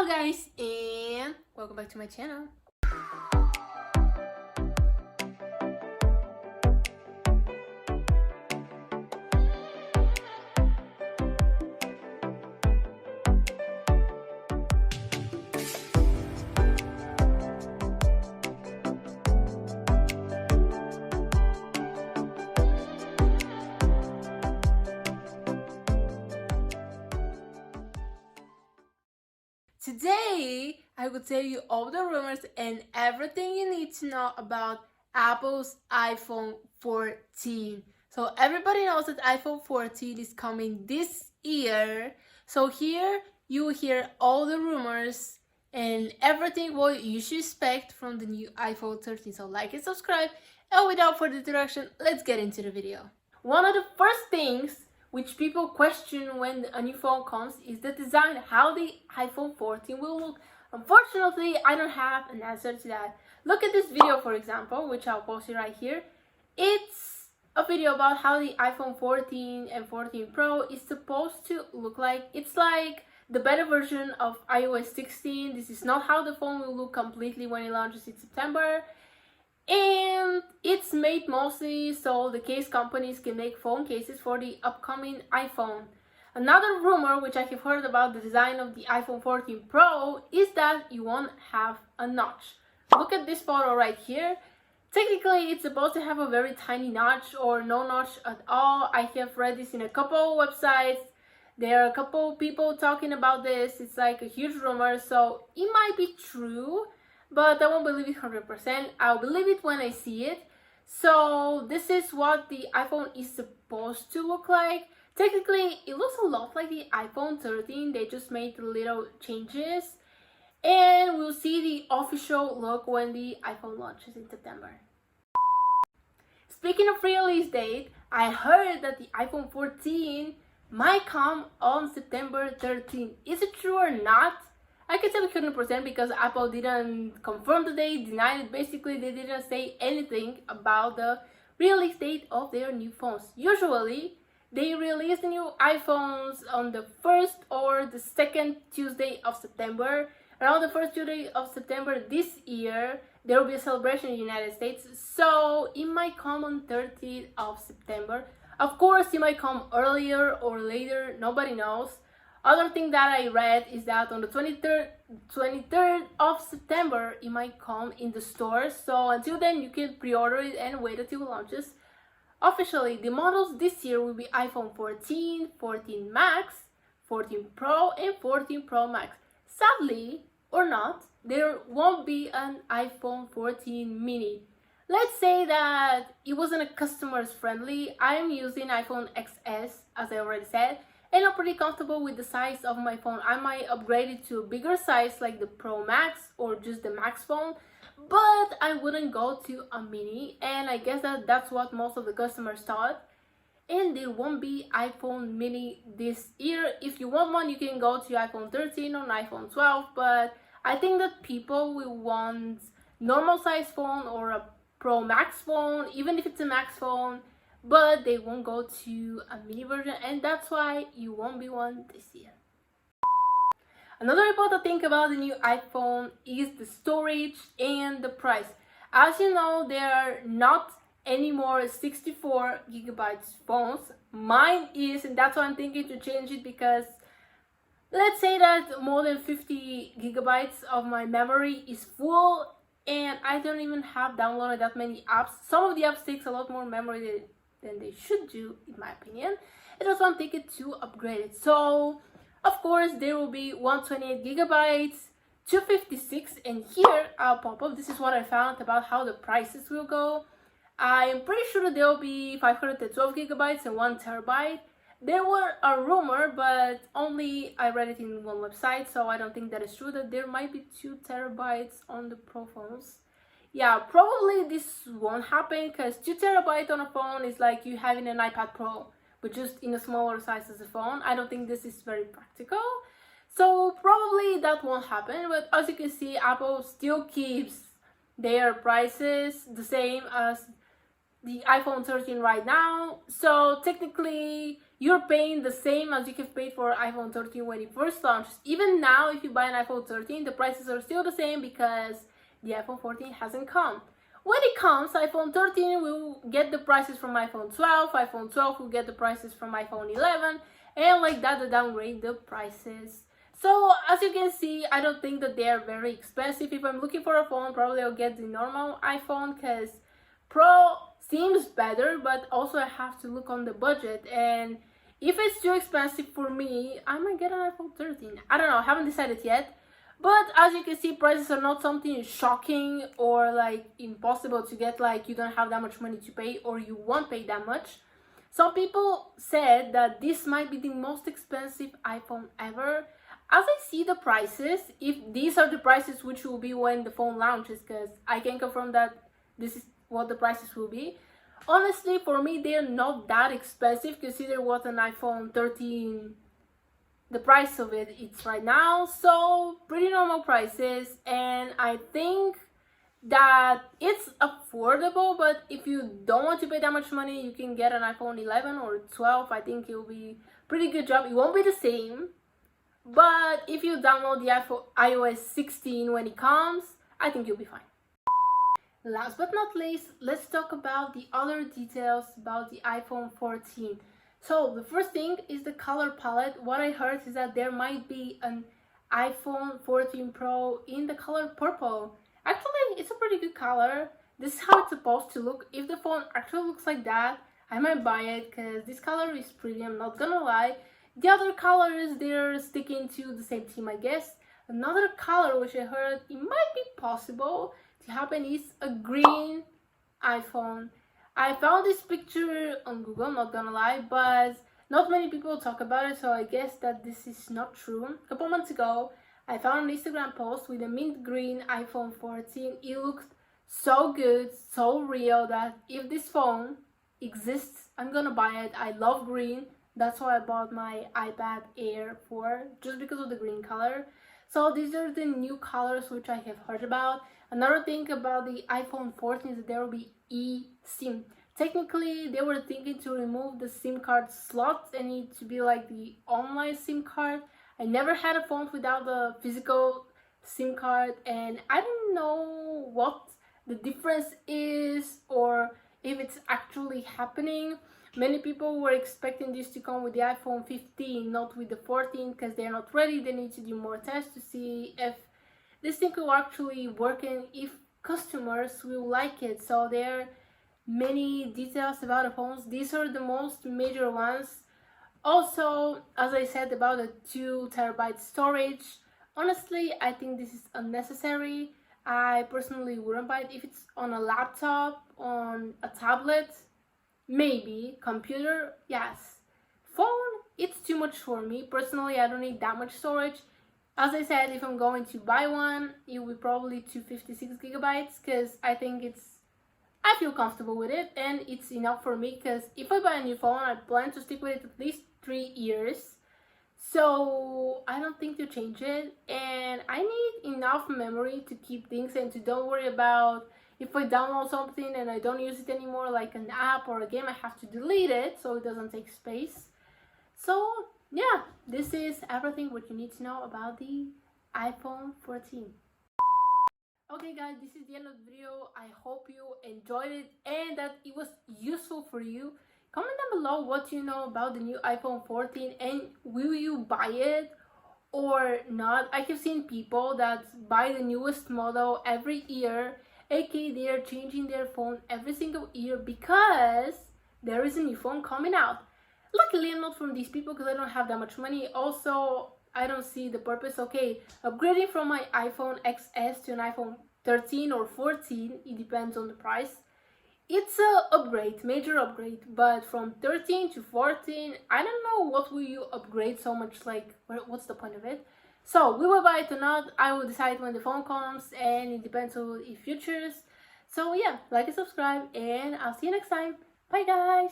guys, and welcome back to my channel. Today, I will tell you all the rumors and everything you need to know about Apple's iPhone 14. So everybody knows that iPhone 14 is coming this year. So here you will hear all the rumors and everything what you should expect from the new iPhone 13. So like and subscribe. And without further introduction, let's get into the video. One of the first things which people question when a new phone comes is the design, how the iPhone 14 will look. Unfortunately, I don't have an answer to that. Look at this video, for example, which I'll post it right here. It's a video about how the iPhone 14 and 14 Pro is supposed to look like. It's like the better version of iOS 16. This is not how the phone will look completely when it launches in September. And it's made mostly so the case companies can make phone cases for the upcoming iPhone. Another rumor which I have heard about the design of the iPhone 14 Pro is that you won't have a notch. Look at this photo right here. Technically, it's supposed to have a very tiny notch or no notch at all. I have read this in a couple websites. There are a couple people talking about this. It's like a huge rumor, so it might be true, but I won't believe it 100%. I'll believe it when I see it. So this is what the iPhone is supposed to look like. Technically, it looks a lot like the iPhone 13. They just made little changes. And we'll see the official look when the iPhone launches in September. Speaking of release date, I heard that the iPhone 14 might come on September 13. Is it true or not? I can tell you 100% because Apple didn't confirm the date, denied it. Basically, they didn't say anything about the release date of their new phones. Usually, they release the new iPhones on the 1st or the 2nd Tuesday of September. Around the 1st Tuesday of September this year, there will be a celebration in the United States. So, it might come on 30th of September. Of course, it might come earlier or later. Nobody knows. Other thing that I read is that on the 23rd of September, it might come in the stores. So until then, you can pre-order it and wait until it launches. Officially, the models this year will be iPhone 14, 14 Max, 14 Pro, and 14 Pro Max. Sadly, or not, there won't be an iPhone 14 mini. Let's say that it wasn't a customer's friendly. I'm using iPhone XS, as I already said. And I'm pretty comfortable with the size of my phone. I might upgrade it to a bigger size like the Pro Max or just the Max phone, but I wouldn't go to a mini, and I guess that's what most of the customers thought. And there won't be iPhone mini this year. If you want one, you can go to iPhone 13 or iPhone 12, but I think that people will want normal size phone or a Pro Max phone, even if it's a Max phone, but they won't go to a mini version, and that's why you won't be one this year. Another important thing about the new iPhone is the storage and the price. As you know, there are not anymore 64 gigabytes phones. Mine is, and that's why I'm thinking to change it, because let's say that more than 50 gigabytes of my memory is full and I don't even have downloaded that many apps. Some of the apps takes a lot more memory than they should do, in my opinion. And that's why I'm thinking to upgrade it. So, of course, there will be 128 gigabytes, 256, and here I'll pop up. This is what I found about how the prices will go. I'm pretty sure that there will be 512 gigabytes and 1 terabyte. There were a rumor, but only I read it in one website, so I don't think that is true, that there might be 2 terabytes on the Pro phones. Yeah, probably this won't happen, because 2 terabytes on a phone is like you having an iPad Pro, but just in a smaller size as a phone. I don't think this is very practical, so probably that won't happen. But as you can see, Apple still keeps their prices the same as the iPhone 13 right now. So technically, you're paying the same as you have paid for iPhone 13 when it first launched. Even now, if you buy an iPhone 13, the prices are still the same because the iPhone 14 hasn't come. When it comes, iPhone 13 will get the prices from iPhone 12, iPhone 12 will get the prices from iPhone 11, and like that, they downgrade the prices. So as you can see, I don't think that they are very expensive. If I'm looking for a phone, probably I'll get the normal iPhone because Pro seems better, but also I have to look on the budget, and if it's too expensive for me, I might get an iPhone 13. I don't know, I haven't decided yet. But as you can see, prices are not something shocking or like impossible to get, like you don't have that much money to pay or you won't pay that much. Some people said that this might be the most expensive iPhone ever. As I see the prices, if these are the prices which will be when the phone launches, because I can confirm that this is what the prices will be. Honestly, for me, they're not that expensive. Consider what an iPhone 13, the price of it is right now. So pretty normal prices, and I think that it's affordable. But if you don't want to pay that much money, you can get an iPhone 11 or 12. I think it will be pretty good job. It won't be the same, but if you download the iOS 16 when it comes, I think you'll be fine. Last but not least, let's talk about the other details about the iPhone 14. So the first thing is the color palette. What I heard is that there might be an iPhone 14 Pro in the color purple. Actually, it's a pretty good color. This is how it's supposed to look. If the phone actually looks like that, I might buy it because this color is pretty, I'm not gonna lie. The other colors, they're sticking to the same theme, I guess. Another color which I heard it might be possible to happen is a green iPhone. I found this picture on Google, not gonna lie, but not many people talk about it, so I guess that this is not true. A couple months ago, I found an Instagram post with a mint green iPhone 14. It looks so good, so real, that if this phone exists, I'm gonna buy it. I love green. That's why I bought my iPad Air 4, just because of the green color. So these are the new colors which I have heard about. Another thing about the iPhone 14 is that there will be eSIM. Technically, they were thinking to remove the SIM card slots and it to be like the online SIM card. I never had a phone without the physical SIM card, and I don't know what the difference is or if it's actually happening. Many people were expecting this to come with the iPhone 15, not with the 14, because they're not ready. They need to do more tests to see if this thing will actually work and if customers will like it. So there are many details about the phones. These are the most major ones. Also, as I said about the 2TB storage, honestly, I think this is unnecessary. I personally wouldn't buy it if it's on a laptop, on a tablet. Maybe. Computer, yes. Phone, it's too much for me. Personally, I don't need that much storage. As I said, if I'm going to buy one, it will be probably 256 gigabytes because I feel comfortable with it and it's enough for me, because if I buy a new phone, I plan to stick with it at least 3 years. So I don't think to change it, and I need enough memory to keep things and to don't worry about if I download something and I don't use it anymore, like an app or a game, I have to delete it so it doesn't take space. So yeah, this is everything what you need to know about the iPhone 14. Okay guys, this is the end of the video. I hope you enjoyed it and that it was useful for you. Comment down below what you know about the new iPhone 14 and will you buy it or not. I have seen people that buy the newest model every year, aka they are changing their phone every single year because there is a new phone coming out. Luckily, I'm not from these people because I don't have that much money. Also, I don't see the purpose. Okay, upgrading from my iPhone XS to an iPhone 13 or 14, it depends on the price. It's a upgrade, major upgrade, but from 13 to 14, I don't know what will you upgrade so much, like what's the point of it? So we will buy it or not. I will decide when the phone comes, and it depends on its features. So yeah, like and subscribe, and I'll see you next time. Bye guys.